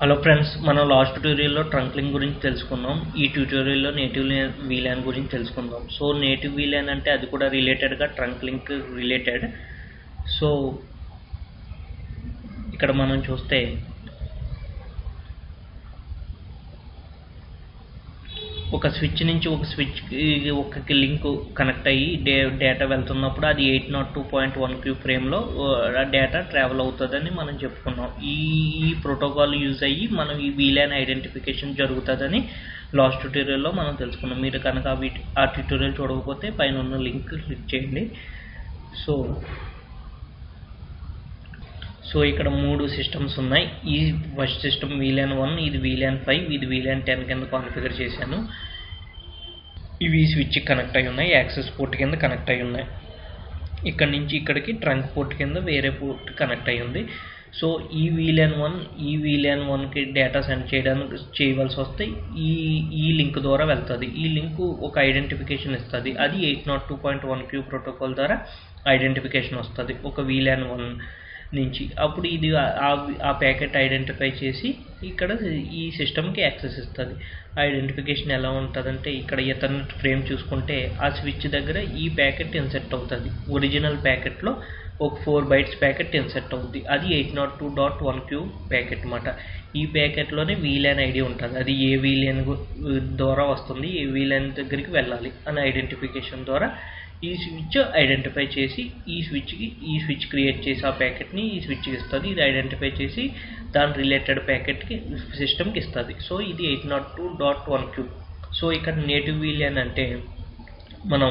Hello friends, మనం last ట్యూటోరియల్లో trunk link గురించి తెలుసుకున్నాం. ఈ ట్యూటోరియల్లో నేటివ్ VLAN గురించి తెలుసుకుందాం. సో నేటివ్ VLAN అంటే అది కూడా రిలేటెడ్గా ట్రంక్ లింక్ రిలేటెడ్. సో ఇక్కడ మనం చూస్తే ఒక స్విచ్ నుంచి ఒక స్విచ్కి ఒక లింక్ కనెక్ట్ అయ్యి డేటా వెళ్తున్నప్పుడు అది 802.1q ఫ్రేమ్లో డేటా ట్రావెల్ అవుతుందని మనం చెప్పుకున్నాం. ఈ ప్రోటోకాల్ యూజ్ అయ్యి మనం ఈ VLAN ఐడెంటిఫికేషన్ జరుగుతుందని లాస్ట్ ట్యూటోరియల్లో మనం తెలుసుకున్నాం. మీరు కనుక ఆ ట్యూటోరియల్ చూడకపోతే పైన ఉన్న లింక్ క్లిక్ చేయండి. సో ఇక్కడ 3 సిస్టమ్స్ ఉన్నాయి. ఈ ఫస్ట్ సిస్టమ్ VLAN 1, ఇది VLAN 5, ఇది VLAN 10 కింద కాన్ఫిగర్ చేశాను. ఇవి స్విచ్ కనెక్ట్ అయి ఉన్నాయి, యాక్సెస్ పోర్ట్ కింద కనెక్ట్ అయి ఉన్నాయి. ఇక్కడ నుంచి ఇక్కడికి ట్రంక్ పోర్ట్ కింద వేరే పోర్ట్ కనెక్ట్ అయి ఉంది. సో ఈ VLAN 1కి డేటా సెండ్ చేయవలసి వస్తే ఈ లింక్ ద్వారా వెళ్తుంది. ఈ లింక్ ఒక ఐడెంటిఫికేషన్ ఇస్తుంది. అది 802.1q ప్రోటోకాల్ ద్వారా ఐడెంటిఫికేషన్ వస్తుంది ఒక VLAN 1 నుంచి. అప్పుడు ఇది ఆ ప్యాకెట్ ఐడెంటిఫై చేసి ఇక్కడ ఈ సిస్టమ్కి యాక్సెస్ ఇస్తుంది. ఐడెంటిఫికేషన్ ఎలా ఉంటుందంటే, ఇక్కడ ఎథర్నెట్ ఫ్రేమ్ చూసుకుంటే ఆ స్విచ్ దగ్గర ఈ ప్యాకెట్ ఇన్సెట్ అవుతుంది. ఒరిజినల్ ప్యాకెట్లో ఒక 4 bytes ప్యాకెట్ ఇన్సెట్ అవుతుంది. అది 802.1q ప్యాకెట్ అన్నమాట. ఈ ప్యాకెట్లోనే VLAN ఐడి ఉంటుంది. అది ఏ VLAN ద్వారా వస్తుంది, ఏ VLAN దగ్గరికి వెళ్ళాలి అని ఐడెంటిఫికేషన్ ద్వారా ఈ స్విచ్ ఐడెంటిఫై చేసి ఈ స్విచ్ క్రియేట్ చేసి ఆ ప్యాకెట్ని ఈ స్విచ్కి ఇస్తుంది. ఇది ఐడెంటిఫై చేసి దాని రిలేటెడ్ ప్యాకెట్కి సిస్టమ్కి ఇస్తుంది. సో ఇది 802.1q. సో ఇక్కడ నేటివ్ VLAN అంటే మనం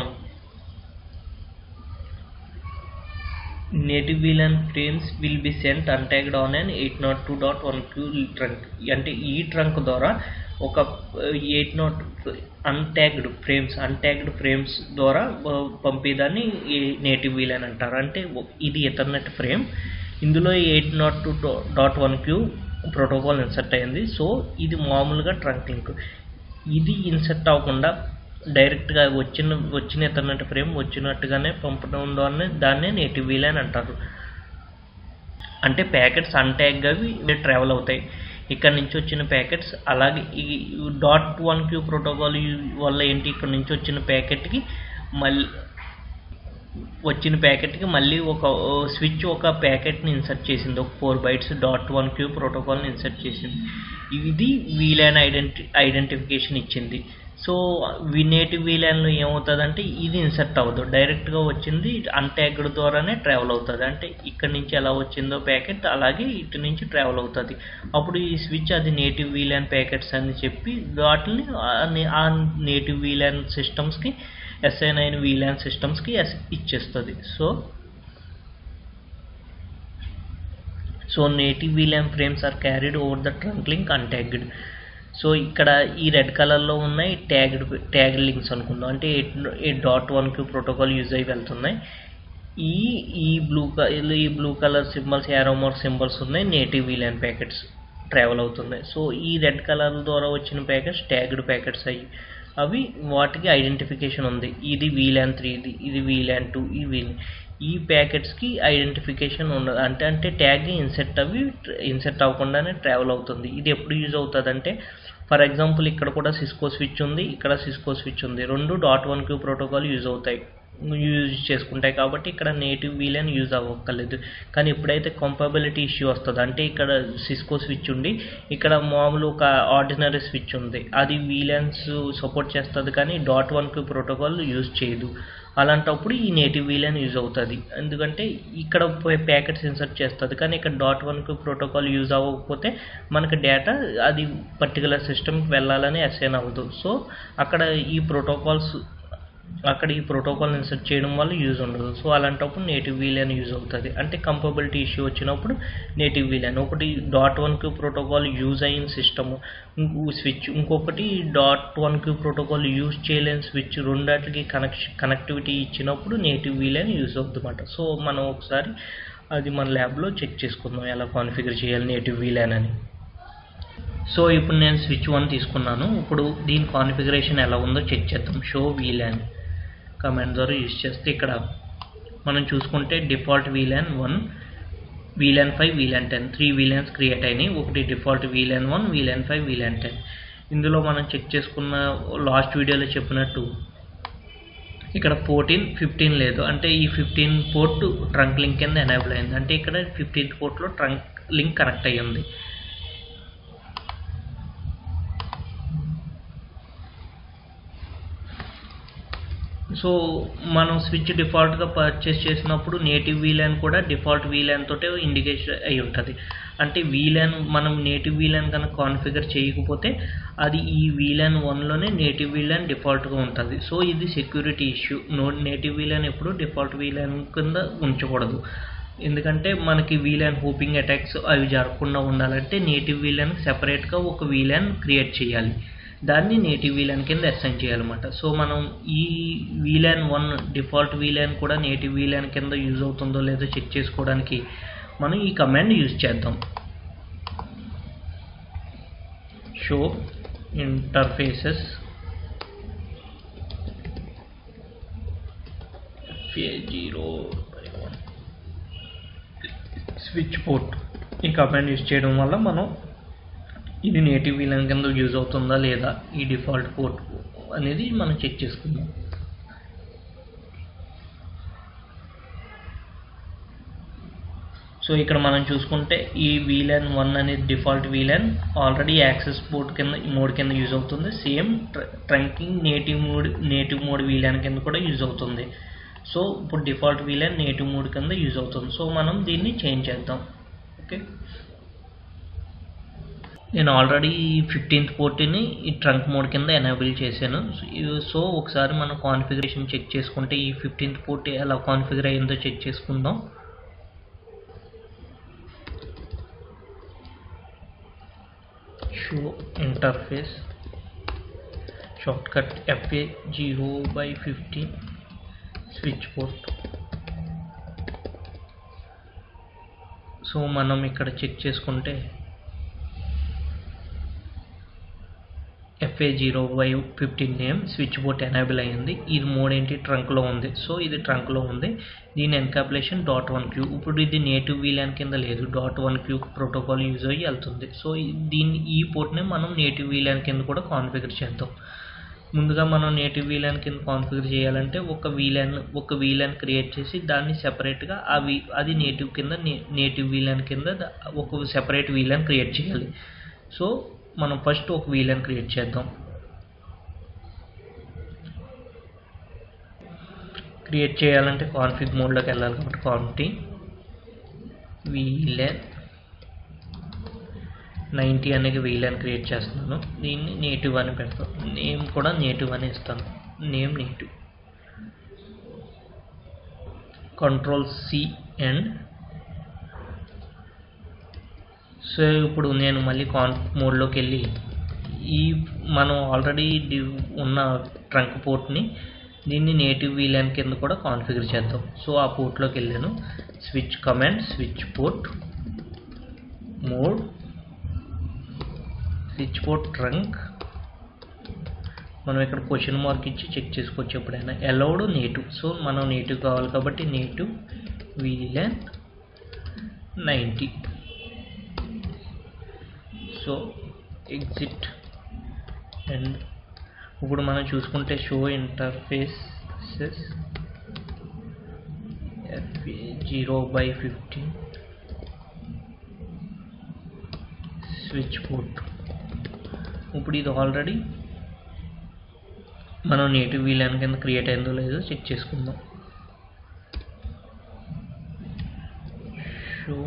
native VLAN frames will be sent untagged on an 802.1q trunk. అంటే ఈ ట్రంక్ ద్వారా ఒక 802 అన్టాగ్డ్ ఫ్రేమ్స్ ద్వారా పంపేదాన్ని నేటివ్ VLAN అంటారు. అంటే ఇది ఎథర్నెట్ ఫ్రేమ్, ఇందులో 802.1q ప్రోటోకాల్ ఇన్సర్ట్ అయింది. సో ఇది మామూలుగా ట్రంక్ లింక్. ఇది ఇన్సర్ట్ అవ్వకుండా డైరెక్ట్గా వచ్చిన ఎథర్నెట్ ఫ్రేమ్ వచ్చినట్టుగానే పంపడం దాన్నే నేటివ్ VLAN అంటారు. అంటే ప్యాకెట్స్ అన్టాగ్గా ట్రావెల్ అవుతాయి. ఇక్కడ నుంచి వచ్చిన ప్యాకెట్స్ అలాగే ఈ .1q ప్రోటోకాల్ వల్ల ఏంటి, ఇక్కడ నుంచి వచ్చిన ప్యాకెట్కి మళ్ళీ ఒక స్విచ్ ఒక ప్యాకెట్ని ఇన్సర్ట్ చేసింది. ఒక 4 bytes .1q ప్రోటోకాల్ని ఇన్సర్ట్ చేసింది. ఇది VLAN ఐడెంటిఫికేషన్ ఇచ్చింది. సో నేటివ్ VLANలో ఏమవుతుందంటే ఇది ఇన్సర్ట్ అవ్వదు, డైరెక్ట్గా వచ్చింది అన్టాగ్డ్ ద్వారానే ట్రావెల్ అవుతుంది. అంటే ఇక్కడ నుంచి ఎలా వచ్చిందో ప్యాకెట్ అలాగే ఇటు నుంచి ట్రావెల్ అవుతుంది. అప్పుడు ఈ స్విచ్ అది నేటివ్ VLAN ప్యాకెట్స్ అని చెప్పి వాటిని ఆ నేటివ్ VLAN సిస్టమ్స్కి అసైన్ అయిన VLAN సిస్టమ్స్కి ఇచ్చేస్తుంది. So native VLAN frames are carried over the trunk link untagged. So ఇక్కడ ఈ రెడ్ కలర్లో ఉన్నాయి ట్యాగ్డ్ లింక్స్ అనుకుందాం. అంటే 8.1q ప్రోటోకాల్ యూజ్ అయ్యి వెళ్తున్నాయి. ఈ blue colour symbols, arrow mark symbols ఉన్నాయి, నేటివ్ VLAN ప్యాకెట్స్ ట్రావెల్ అవుతున్నాయి. సో ఈ రెడ్ కలర్ ద్వారా వచ్చిన ప్యాకెట్స్ ట్యాగ్డ్ ప్యాకెట్స్ అయ్యి అవి వాటికి ఐడెంటిఫికేషన్ ఉంది. ఇది VLAN 3, ఇది VLAN 2, ఈ ప్యాకెట్స్కి ఐడెంటిఫికేషన్ ఉండదు. అంటే ట్యాగ్ ఇన్సెట్ అవ్వకుండానే ట్రావెల్ అవుతుంది. ఇది ఎప్పుడు యూజ్ అవుతుంది అంటే, ఫర్ ఎగ్జాంపుల్ ఇక్కడ కూడా సిస్కో స్విచ్ ఉంది, ఇక్కడ సిస్కో స్విచ్ ఉంది. రెండు .1q ప్రోటోకాల్ యూజ్ చేసుకుంటాయి కాబట్టి ఇక్కడ నేటివ్ VLAN యూజ్ అవ్వక్కర్లేదు. కానీ ఎప్పుడైతే కంపాబిలిటీ ఇష్యూ వస్తుంది, అంటే ఇక్కడ సిస్కో స్విచ్ ఉండి ఇక్కడ మామూలు ఒక ఆర్డినరీ స్విచ్ ఉంది, అది VLANs సపోర్ట్ చేస్తుంది కానీ .1q ప్రోటోకాల్ యూజ్ చేయదు. అలాంటప్పుడు ఈ నేటివ్ VLAN యూజ్ అవుతుంది. ఎందుకంటే ఇక్కడ ప్యాకెట్స్ ఇన్సర్ట్ చేస్తుంది కానీ ఇక్కడ .1q ప్రోటోకాల్ యూజ్ అవ్వకపోతే మనకు డేటా అది పర్టికులర్ సిస్టమ్కి వెళ్ళాలని అసైన్ అవ్వదు. సో అక్కడ ఈ ప్రోటోకాల్ ఇన్సర్ట్ చేయడం వల్ల యూజ్ ఉండదు. సో అలాంటప్పుడు నేటివ్ VLAN యూజ్ అవుతుంది. అంటే కంపాబిలిటీ ఇష్యూ వచ్చినప్పుడు నేటివ్ VLAN. ఒకటి .1q ప్రోటోకాల్ యూజ్ అయిన సిస్టమ్ స్విచ్, ఇంకొకటి .1q ప్రోటోకాల్ యూజ్ చేయలేని స్విచ్, రెండాటికి కనెక్టివిటీ ఇచ్చినప్పుడు నేటివ్ VLAN యూజ్ అవుతుందన్నమాట. సో మనం ఒకసారి అది మన ల్యాబ్లో చెక్ చేసుకుందాం ఎలా కాన్ఫిగర్ చేయాలి నేటివ్ VLAN అని. సో ఇప్పుడు నేను స్విచ్ 1 తీసుకున్నాను. ఇప్పుడు దీని కాన్ఫిగరేషన్ ఎలా ఉందో చెక్ చేద్దాం. షో VLAN కమాండ్ ద్వారా యూజ్ చేస్తే ఇక్కడ మనం చూసుకుంటే default VLAN 1 VLAN 5 VLAN 10 3 VLANs create అయినాయి. ఒకటి డిఫాల్ట్ VLAN 1 VLAN 5 VLAN 10. ఇందులో మనం చెక్ చేసుకున్న లాస్ట్ వీడియోలో చెప్పినట్టు ఇక్కడ 14 15 లేదు, అంటే ఈ 15 పోర్ట్ ట్రంక్ లింక్ కింద ఎనేబుల్ అయింది, అంటే ఇక్కడ 15th పోర్ట్లో ట్రంక్ లింక్ కనెక్ట్ అయ్యింది. సో మనం స్విచ్ డిఫాల్ట్గా పర్చేస్ చేసినప్పుడు నేటివ్ VLAN కూడా డిఫాల్ట్ VLAN తోటే ఇండికేషన్ అయి ఉంటుంది. అంటే VLAN మనం నేటివ్ VLAN కనుక కాన్ఫిగర్ చేయకపోతే అది ఈ VLAN 1లోనే నేటివ్ VLAN డిఫాల్ట్గా ఉంటుంది. సో ఇది సెక్యూరిటీ ఇష్యూ. నేటివ్ VLAN ఎప్పుడు డిఫాల్ట్ VLAN కింద ఉంచకూడదు. ఎందుకంటే మనకి VLAN హోపింగ్ అటాక్స్ అవి జరగకుండా ఉండాలంటే నేటివ్ VLAN సెపరేట్గా ఒక VLAN క్రియేట్ చేయాలి. దాన్ని నేటివ్ VLAN కింద అసైన్ చేయాలన్నమాట. సో మనం ఈ VLAN 1 డిఫాల్ట్ VLAN కూడా నేటివ్ VLAN కింద యూజ్ అవుతుందో లేదో చెక్ చేసుకోవడానికి మనం ఈ కమాండ్ యూజ్ చేద్దాం. Show interfaces switch port. ఈ కమాండ్ యూజ్ చేయడం వల్ల మనం ఇది నేటివ్ VLAN కింద యూజ్ అవుతుందా లేదా ఈ డిఫాల్ట్ పోర్ట్ అనేది మనం చెక్ చేసుకుందాం. సో ఇక్కడ మనం చూసుకుంటే ఈ VLAN 1 అనేది default VLAN already access port కింద మోడ్ కింద యూజ్ అవుతుంది. Same trunking native mode VLAN కింద కూడా యూజ్ అవుతుంది. సో ఇప్పుడు డిఫాల్ట్ VLAN నేటివ్ మోడ్ కింద యూజ్ అవుతుంది. సో మనం దీన్ని చేంజ్ చేద్దాం. ఓకే, నేను ఆల్రెడీ 15th పోర్ట్ని ఈ ట్రంక్ మోడ్ కింద ఎనేబుల్ చేశాను. సో ఒకసారి మనం కాన్ఫిగరేషన్ చెక్ చేసుకుంటే ఈ 15th పోర్ట్ ఎలా కాన్ఫిగర్ అయ్యిందో చెక్ చేసుకుందాం. Show interface shortcut FA0/15 switch port. So మనం ఇక్కడ చెక్ చేసుకుంటే FA0/15 name switch port enable అయ్యింది. ఇది మోడ్ ఏంటి ట్రంక్లో ఉంది. సో ఇది ట్రంక్లో ఉంది. దీని ఎన్కాప్యులేషన్ .1q. ఇప్పుడు ఇది నేటివ్ VLAN కింద లేదు, .1q ప్రోటోకాల్ యూజ్ అయ్యి వెళ్తుంది. సో ఈ పోర్ట్ని మనం నేటివ్ VLAN కింద కూడా కాన్ఫిగర్ చేద్దాం. ముందుగా మనం నేటివ్ VLAN కింద కాన్ఫిగర్ చేయాలంటే ఒక VLAN క్రియేట్ చేసి దాన్ని సెపరేట్గా అది నేటివ్ VLAN కింద ఒక సెపరేట్ VLAN క్రియేట్ చేయాలి. సో మనం ఫస్ట్ ఒక VLAN క్రియేట్ చేద్దాం. క్రియేట్ చేయాలంటే కాన్ఫిగ్ మోడ్లోకి వెళ్ళాలి కాబట్టి కాన్ఫి VLAN 90 అనేది VLAN క్రియేట్ చేస్తున్నాను. దీన్ని నేటివ్ అని పెడతాం. నేమ్ కూడా నేటివ్ అని ఇస్తాను. Name native. Ctrl+C and so ఇప్పుడు నేను మళ్ళీ కాన్ఫ్ మోడ్లోకి వెళ్ళి మనం ఆల్రెడీ ఉన్న ట్రంక్ పోర్ట్ని దీన్ని నేటివ్ VLAN కింద కూడా కాన్ఫిగర్ చేద్దాం. సో ఆ పోర్ట్లోకి వెళ్ళాను. Switch command switch port mode switch port trunk. మనం ఇక్కడ క్వశ్చన్ మార్క్ ఇచ్చి చెక్ చేసుకోవచ్చు ఎప్పుడైనా. Allowed native. సో మనం నేటివ్ కావాలి కాబట్టి native VLAN 90. So exit and ఇప్పుడు మనం చూసుకుంటే show interfaces FA0/15 switch port. ఇప్పుడు ఇది ఆల్రెడీ మనం నేటివ్ VLAN కింద క్రియేట్ అయిందో లేదో చెక్ చేసుకుందాం. షో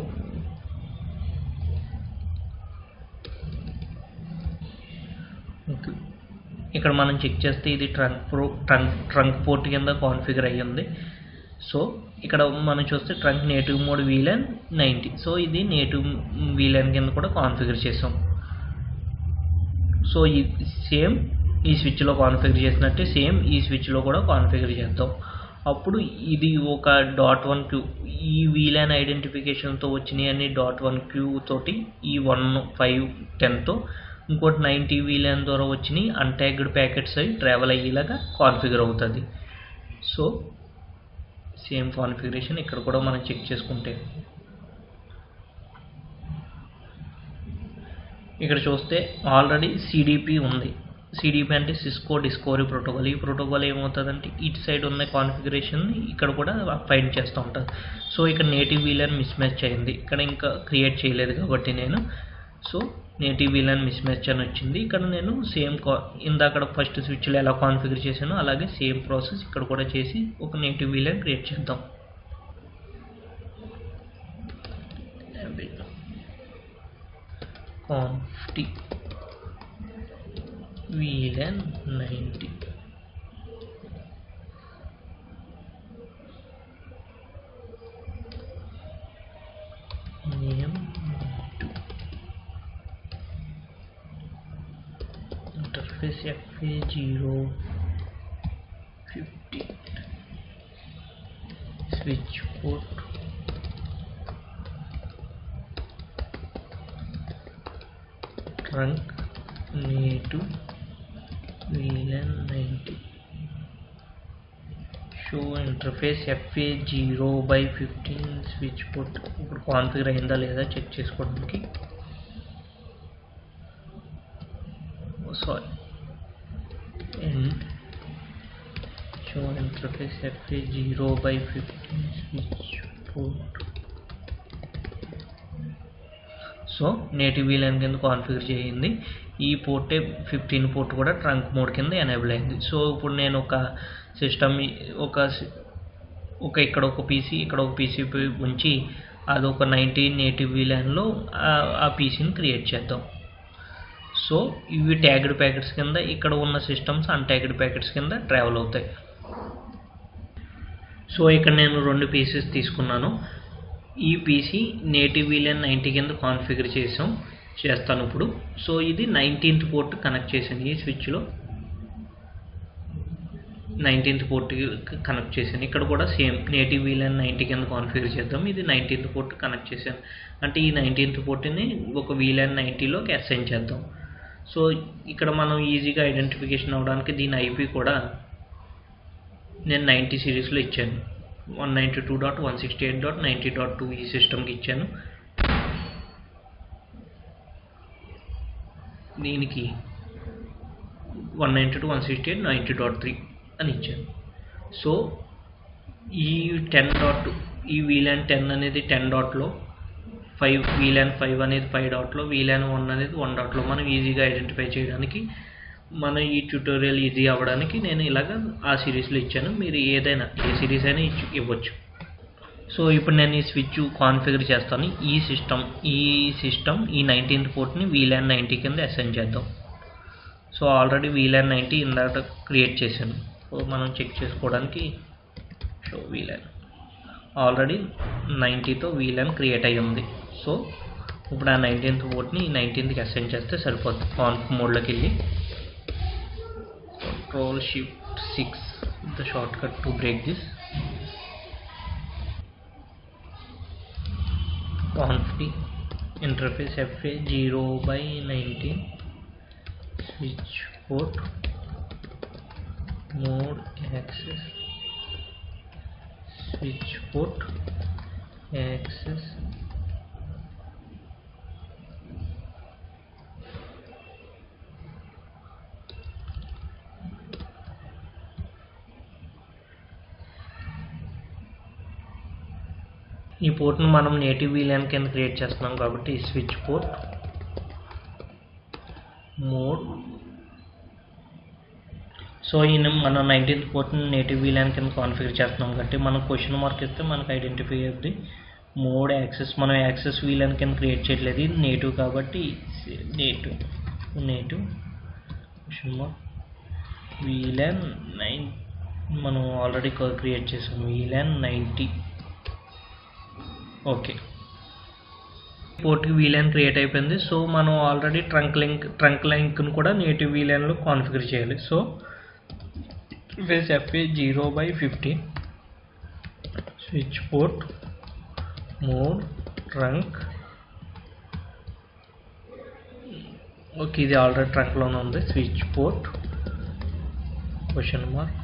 ఇక్కడ మనం చెక్ చేస్తే ఇది ట్రంక్ పోర్ట్ కింద కాన్ఫిగర్ అయ్యింది. సో ఇక్కడ మనం చూస్తే trunk native mode VLAN 90. So ఇది నేటివ్ VLAN కింద కూడా కాన్ఫిగర్ చేసాం. సో ఈ సేమ్ ఈ స్విచ్లో కాన్ఫిగర్ చేసినట్టే సేమ్ ఈ స్విచ్లో కూడా కాన్ఫిగర్ చేద్దాం. అప్పుడు ఇది ఒక .1q ఈ VLAN ఐడెంటిఫికేషన్తో వచ్చినాయి అన్ని .1q తోటి ఈ 1 5 10తో ఇంకోటి 90 VLAN ద్వారా వచ్చినాయి అన్ట్యాగ్డ్ ప్యాకెట్స్ అవి ట్రావెల్ అయ్యేలాగా కాన్ఫిగర్ అవుతుంది. సో సేమ్ కాన్ఫిగరేషన్ ఇక్కడ కూడా మనం చెక్ చేసుకుంటే ఇక్కడ చూస్తే ఆల్రెడీ సిడిపి ఉంది. సిడిపి అంటే సిస్కో డిస్కవరీ ప్రోటోకాల్. ఈ ప్రోటోకాల్ ఏమవుతుందంటే ఇటు సైడ్ ఉన్న కాన్ఫిగరేషన్ని ఇక్కడ కూడా ఫైండ్ చేస్తూ ఉంటుంది. సో ఇక్కడ నేటివ్ వీలన్ మిస్ మ్యాచ్ అయింది. ఇక్కడ ఇంకా క్రియేట్ చేయలేదు కాబట్టి నేను నేటివ్ వీలన్ మిస్ మ్యాచ్ అని వచ్చింది. ఇక్కడ నేను సేమ్ ఇందాక ఫస్ట్ స్విచ్లో ఎలా కాన్ఫిగర్ చేశానో అలాగే సేమ్ ప్రాసెస్ ఇక్కడ కూడా చేసి ఒక నేటివ్ వీలన్ క్రియేట్ చేద్దాం. conft VLAN 90 name 2 interface FA050 switch port trunk native VLAN 90 show interface FA0/15 switch port. ఇప్పుడు కాన్ఫిగర్ అయిందా లేదా చెక్ చేసుకోవడానికి and show interface FA0/15 switch port. So native VLAN కింద కాన్ఫిగర్ చేయింది. ఈ పోర్టే 15 పోర్ట్ కూడా ట్రంక్ మోడ్ కింద enable అయింది. So ఇప్పుడు నేను ఒక సిస్టమ్ ఇక్కడ ఒక పీసీ ఇక్కడ ఒక పీసీ ఉంచి అదొక 90 నేటివ్ VLANలో ఆ పీసీని క్రియేట్ చేద్దాం. సో ఇవి ట్యాగ్డ్ ప్యాకెట్స్ కింద ఇక్కడ ఉన్న సిస్టమ్స్ అన్ట్యాగ్డ్ ప్యాకెట్స్ కింద ట్రావెల్ అవుతాయి. సో ఇక్కడ నేను 2 పీసెస్ తీసుకున్నాను. ఈ పీసీ నేటివ్ VLAN 90 కింద కాన్ఫిగర్ చేస్తాను ఇప్పుడు. సో ఇది 19th పోర్ట్ కనెక్ట్ చేశాను. ఈ స్విచ్లో 19th పోర్ట్ కనెక్ట్ చేశాను. ఇక్కడ కూడా సేమ్ నేటివ్ VLAN 90 కింద కాన్ఫిగర్ చేద్దాం. ఇది 19th పోర్ట్ కనెక్ట్ చేశాను. అంటే ఈ 19th పోర్ట్ని ఒక VLAN 90లోకి అసైన్ చేద్దాం. సో ఇక్కడ మనం ఈజీగా ఐడెంటిఫికేషన్ అవ్వడానికి దీని ఐపీ కూడా నేను 90 సిరీస్లో ఇచ్చాను. 192.168.90.2 ఈ సిస్టమ్కి ఇచ్చాను. దీనికి 192.168.90.3 అని ఇచ్చాను. సో ఈ 10.2 ఈ VLAN 10 అనేది 10 డాట్లో, VLAN 5 అనేది 5 డాట్లో, VLAN 1 అనేది 1 డాట్లో మనం ఈజీగా ఐడెంటిఫై చేయడానికి మన ఈ ట్యూటోరియల్ ఈజీ అవ్వడానికి నేను ఇలాగ ఆ సిరీస్లో ఇచ్చాను. మీరు ఏదైనా ఏ సిరీస్ అయినా ఇవ్వచ్చు. సో ఇప్పుడు నేను ఈ స్విచ్ కాన్ఫిగర్ చేస్తాను. ఈ సిస్టమ్ ఈ 19th పోర్ట్ని VLAN 90 కింద అసైన్ చేద్దాం. సో ఆల్రెడీ VLAN 90 ఇందాక క్రియేట్ చేశాను. సో మనం చెక్ చేసుకోవడానికి షో VLAN ఆల్రెడీ 90తో VLAN క్రియేట్ అయ్యి ఉంది. సో ఇప్పుడు ఆ 19th పోర్ట్ని 19కి అసైన్ చేస్తే సరిపోతుంది. కాన్ఫ్ మోడ్లోకి వెళ్ళి Ctrl+Shift+6 the shortcut to break this. conft interface FA0/19 switch port mode access switch port access ఈ పోర్ట్ను మనం నేటివ్ VLAN కింద క్రియేట్ చేస్తున్నాం కాబట్టి స్విచ్ పోర్ట్ మోడ్. సో మనం 19th పోర్ట్ని నేటివ్ VLAN కింద కాన్ఫిగర్ చేస్తున్నాం కాబట్టి మనం క్వశ్చన్ మార్క్ ఇస్తే మనకు ఐడెంటిఫై అవుతుంది. మోడ్ యాక్సెస్ మనం యాక్సెస్ VLAN కింద క్రియేట్ చేయట్లేదు. ఇది నేటివ్ కాబట్టి నేటివ్ క్వశ్చన్ మార్క్ VLAN 9 మనం ఆల్రెడీ క్రియేట్ చేసాము. VLAN 90 okay. పోర్ట్కి VLAN క్రియేట్ అయిపోయింది. సో మనం ఆల్రెడీ ట్రంక్ లింక్ను కూడా నేటివ్ VLANలో కాన్ఫిగర్ చేయాలి. So FA0/15 switch port mode trunk. Okay, ఇది ఆల్రెడీ ట్రంక్లోనే ఉంది. Switch port question mark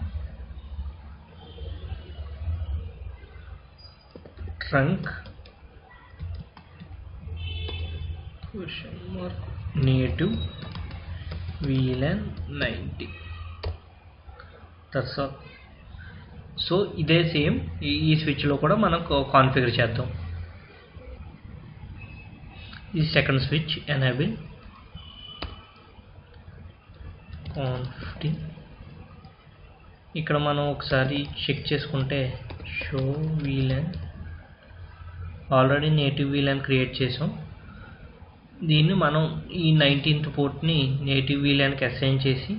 trunk question mark native VLAN 90. That's all. So ఇదే సేమ్ ఈ స్విచ్లో కూడా మనం కాన్ఫిగర్ చేద్దాం. ఈ సెకండ్ స్విచ్ ఎనేబుల్ conf. ఇక్కడ మనం ఒకసారి చెక్ చేసుకుంటే show VLAN already native VLAN create చేసాం. దీన్ని మనం ఈ 19th పోర్ట్ని నేటివ్ VLANకి అసైన్ చేసి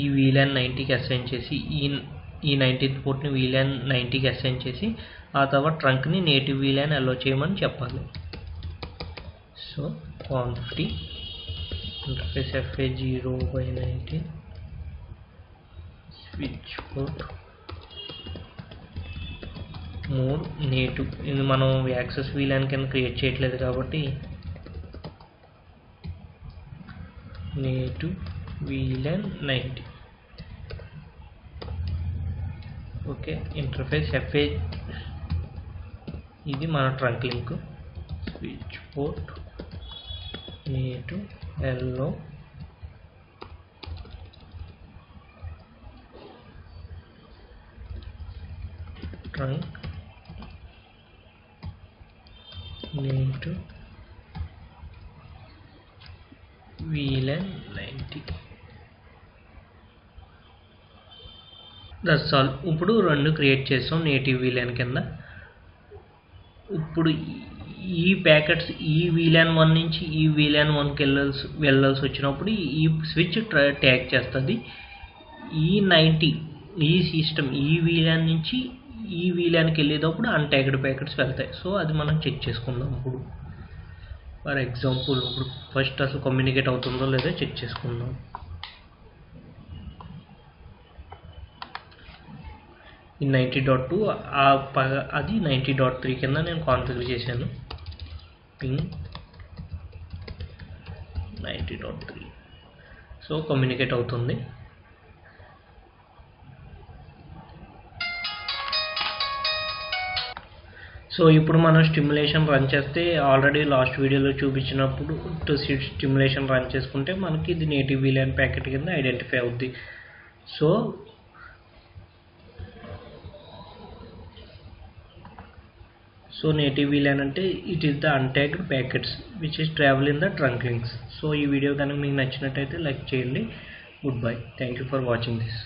ఈ VLAN 90కి అసైన్ చేసి ఈ 19th పోర్ట్ని VLAN 90కి అసైన్ చేసి ఆ తర్వాత ట్రంక్ని నేటివ్ VLAN అలో చేయమని చెప్పాలి. So conf interface FA0/19 switch port more native. ఇది మనం యాక్సెస్ VLAN కింద క్రియేట్ చేయట్లేదు కాబట్టి native VLAN 90. Okay, interface FA ఇది మన trunk link. Switch port native hello trunk native VLAN 90. That's all. ఇప్పుడు రెండు క్రియేట్ చేసాం నేటివ్ VLAN కింద. ఇప్పుడు ఈ ప్యాకెట్స్ ఈ VLAN 1 నుంచి ఈ VLAN 1కి వెళ్ళాల్సి వచ్చినప్పుడు ఈ స్విచ్ ట్యాగ్ చేస్తుంది. ఈ 90 ఈ సిస్టమ్ ఈ VLAN నుంచి ఈ VLANకి వెళ్ళేటప్పుడు అన్ట్యాగ్డ్ ప్యాకెట్స్ వెళ్తాయి. సో అది మనం చెక్ చేసుకుందాం. ఇప్పుడు ఫర్ ఎగ్జాంపుల్ ఇప్పుడు ఫస్ట్ అసలు కమ్యూనికేట్ అవుతుందో లేదో చెక్ చేసుకుందాం. ఈ 90.2 అది 90.3 కింద నేను కాన్ఫిగర్ చేశాను. పింగ్ 90.3. సో కమ్యూనికేట్ అవుతుంది. సో ఇప్పుడు మనం స్టిమ్యులేషన్ రన్ చేస్తే ఆల్రెడీ లాస్ట్ వీడియోలో చూపించినప్పుడు స్టిమ్యులేషన్ రన్ చేసుకుంటే మనకి ఇది నేటివ్ VLAN ప్యాకెట్ కింద ఐడెంటిఫై అవుద్ది. సో native VLAN అంటే it is the untagged packets which is travel in the trunk links. So ఈ వీడియో కనుక మీకు నచ్చినట్టయితే లైక్ చేయండి. Good bye. Thank you for watching this.